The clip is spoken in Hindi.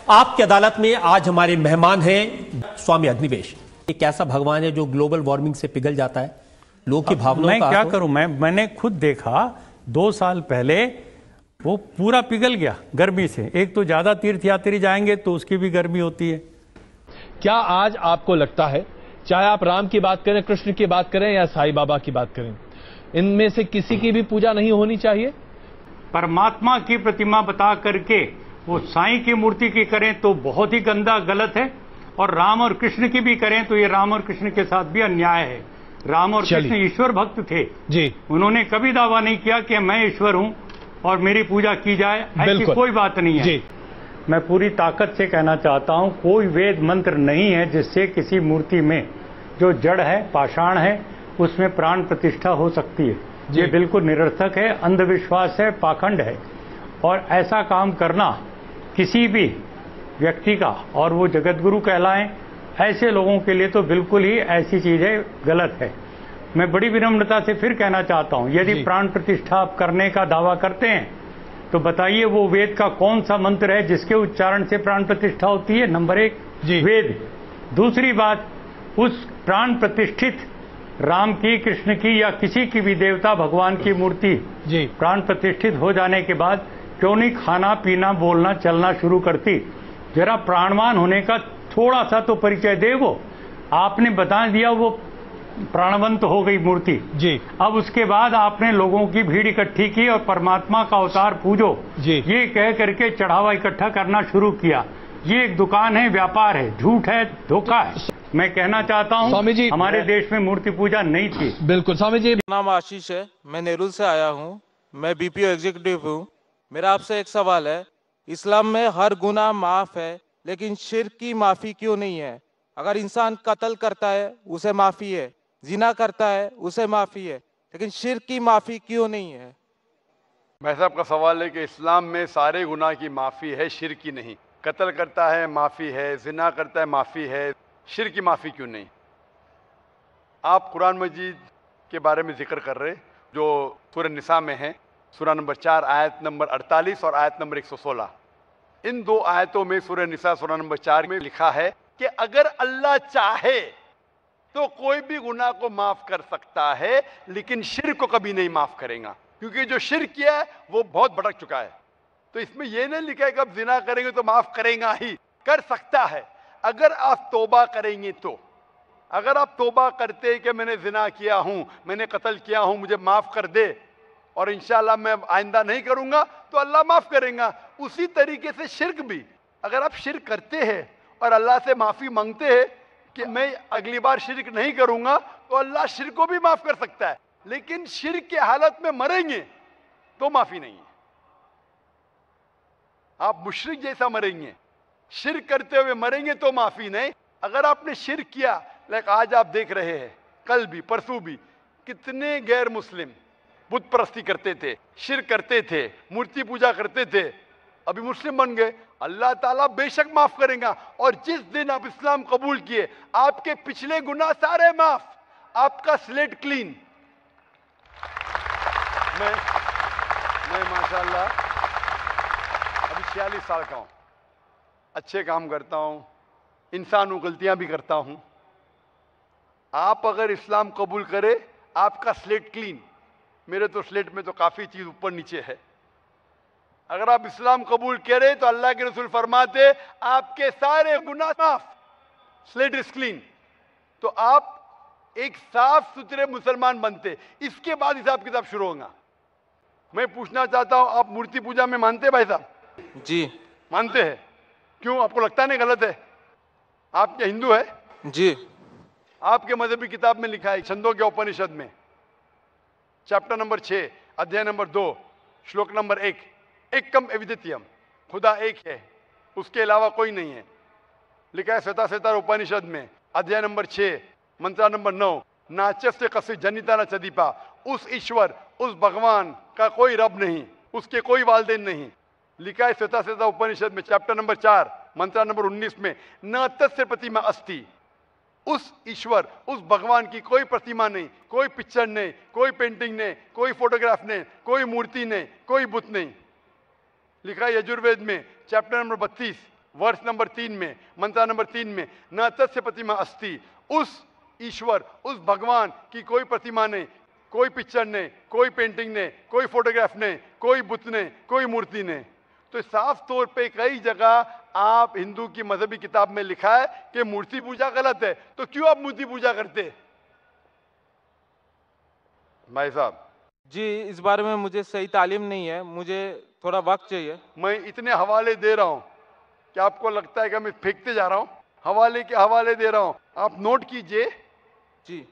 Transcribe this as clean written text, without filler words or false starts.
आपकी अदालत में आज हमारे मेहमान हैं स्वामी अग्निवेश। एक ऐसा भगवान है जो ग्लोबल वार्मिंग से पिघल जाता है, लोगों की भावनाओं मैं का क्या करूं, मैंने खुद देखा 2 साल पहले वो पूरा पिघल गया गर्मी से। एक तो ज्यादा तीर्थयात्री जाएंगे तो उसकी भी गर्मी होती है। क्या आज आपको लगता है, चाहे आप राम की बात करें, कृष्ण की बात करें या साईं बाबा की बात करें, इनमें से किसी की भी पूजा नहीं होनी चाहिए? परमात्मा की प्रतिमा बता करके वो साईं की मूर्ति की करें तो बहुत ही गंदा गलत है, और राम और कृष्ण की भी करें तो ये राम और कृष्ण के साथ भी अन्याय है। राम और कृष्ण ईश्वर भक्त थे जी, उन्होंने कभी दावा नहीं किया कि मैं ईश्वर हूं और मेरी पूजा की जाए, ऐसी कोई बात नहीं है जी। मैं पूरी ताकत से कहना चाहता हूं, कोई वेद मंत्र नहीं है जिससे किसी मूर्ति में जो जड़ है, पाषाण है, उसमें प्राण प्रतिष्ठा हो सकती है। ये बिल्कुल निरर्थक है, अंधविश्वास है, पाखंड है। और ऐसा काम करना किसी भी व्यक्ति का, और वो जगतगुरु कहलाएं, ऐसे लोगों के लिए तो बिल्कुल ही ऐसी चीजें गलत है। मैं बड़ी विनम्रता से फिर कहना चाहता हूं, यदि प्राण प्रतिष्ठा आप करने का दावा करते हैं तो बताइए वो वेद का कौन सा मंत्र है जिसके उच्चारण से प्राण प्रतिष्ठा होती है? नंबर 1 वेद। दूसरी बात, उस प्राण प्रतिष्ठित राम की, कृष्ण की या किसी की भी देवता भगवान की मूर्ति प्राण प्रतिष्ठित हो जाने के बाद क्यों नहीं खाना पीना बोलना चलना शुरू करती? जरा प्राणवान होने का थोड़ा सा तो परिचय दे। वो आपने बता दिया वो प्राणवंत हो गई मूर्ति जी। अब उसके बाद आपने लोगों की भीड़ इकट्ठी की और परमात्मा का अवतार पूजो जी, ये कह करके चढ़ावा इकट्ठा करना शुरू किया। ये एक दुकान है, व्यापार है, झूठ है, धोखा है। मैं कहना चाहता हूँ स्वामी जी, हमारे देश में मूर्ति पूजा नहीं थी। बिल्कुल स्वामी जी। मेरा नाम आशीष है, मैं नेरुल से आया हूँ, मैं बीपीओ एग्जीक्यूटिव हूँ। मेरा आपसे एक सवाल है, इस्लाम में हर गुनाह माफ है, लेकिन शिर्क की माफी क्यों नहीं है? अगर इंसान कत्ल करता है उसे माफी है, जिना करता है उसे माफी है, लेकिन शिर्क की माफी क्यों नहीं है? भाई साहब का सवाल है कि इस्लाम में सारे गुनाह की माफी है, शिर्क की नहीं। कत्ल करता है माफी है, जिना करता है माफी है, शिर्क की माफी क्यों नहीं? आप कुरान मजीद के बारे में जिक्र कर रहे जो सूरह निसा में है, सूरह नंबर 4 आयत नंबर 48 और आयत नंबर 116। इन 2 आयतों में सूरह निसा सूरह नंबर 4 में लिखा है कि अगर अल्लाह चाहे तो कोई भी गुनाह को माफ कर सकता है, लेकिन शिर्क को कभी नहीं माफ करेगा, क्योंकि जो शिर्क किया है वो बहुत भटक चुका है। तो इसमें यह नहीं लिखा है कि अब जिना करेंगे तो माफ करेगा ही, कर सकता है अगर आप तौबा करेंगे तो। अगर आप तौबा करते हैं कि मैंने जिना किया हूं, मैंने कत्ल किया हूं, मुझे माफ कर दे और इंशाअल्लाह मैं आइंदा नहीं करूंगा, तो अल्लाह माफ करेगा। उसी तरीके से शिर्क भी, अगर आप शिर्क करते हैं और अल्लाह से माफी मांगते हैं कि मैं अगली बार शिर्क नहीं करूंगा, तो अल्लाह शिर्क को भी माफ कर सकता है। लेकिन शिर्क की हालत में मरेंगे तो माफी नहीं है, आप मुशरिक जैसा मरेंगे। शिर्क करते हुए मरेंगे तो माफी नहीं। अगर आपने शिर्क किया, लाइक आज आप देख रहे हैं, कल भी परसों भी कितने गैर मुस्लिम बुत परस्ती करते थे, शिर्क करते थे, मूर्ति पूजा करते थे, अभी मुस्लिम बन गए, अल्लाह ताला बेशक माफ करेगा। और जिस दिन आप इस्लाम कबूल किए, आपके पिछले गुनाह सारे माफ, आपका स्लेट क्लीन। मैं माशाल्लाह अभी 46 साल का हूं, अच्छे काम करता हूं, इंसान हूं, गलतियां भी करता हूं। आप अगर इस्लाम कबूल करें, आपका स्लेट क्लीन। मेरे तो स्लेट में तो काफी चीज ऊपर नीचे है। अगर आप इस्लाम कबूल करें तो अल्लाह के रसूल फरमाते आपके सारे गुनाह माफ, स्लेट इज क्लीन। तो आप एक साफ सुथरे मुसलमान बनते, इसके बाद हिसाब किताब शुरू होगा। मैं पूछना चाहता हूं, आप मूर्ति पूजा में मानते भाई साहब? जी मानते हैं। क्यों, आपको लगता नहीं गलत है? आप क्या हिंदू है? जी। आपके मजहबी किताब में लिखा है, छंदों के उपनिषद में चैप्टर नंबर 6 अध्याय नंबर 2 श्लोक नंबर 1, एकम अद्वितीयम, खुदा एक है, उसके अलावा कोई नहीं है। लिखा है श्वेता उपनिषद में अध्याय नंबर 6 मंत्र नंबर 9, नाचस्य कसी जनिता न चदीपा, उस ईश्वर, उस भगवान का कोई रब नहीं, उसके कोई वालदेन नहीं। लिखा है श्वेता उपनिषद में चैप्टर नंबर 4 मंत्र नंबर 19 में, न तस्य प्रतिमा अस्ति, उस ईश्वर, उस भगवान की कोई प्रतिमा नहीं, कोई पिक्चर नहीं, कोई पेंटिंग नहीं, कोई फोटोग्राफ नहीं, कोई मूर्ति नहीं, कोई बुत नहीं। लिखा है यजुर्वेद में चैप्टर नंबर 32 वर्ष नंबर 3 में, मंत्र नंबर 3 में, न तस्य प्रतिमा अस्ति, उस ईश्वर, उस भगवान की कोई प्रतिमा नहीं, कोई पिक्चर नहीं, कोई पेंटिंग नहीं, कोई फोटोग्राफ नहीं, कोई बुत नहीं, कोई मूर्ति नहीं। तो साफ तौर पे कई जगह आप हिंदू की मजहबी किताब में लिखा है कि मूर्ति पूजा गलत है, तो क्यों आप मूर्ति पूजा करते? भाई साहब जी, इस बारे में मुझे सही तालीम नहीं है, मुझे थोड़ा वक्त चाहिए। मैं इतने हवाले दे रहा हूं कि आपको लगता है कि मैं फेंकते जा रहा हूं, हवाले के हवाले दे रहा हूं, आप नोट कीजिए। जी।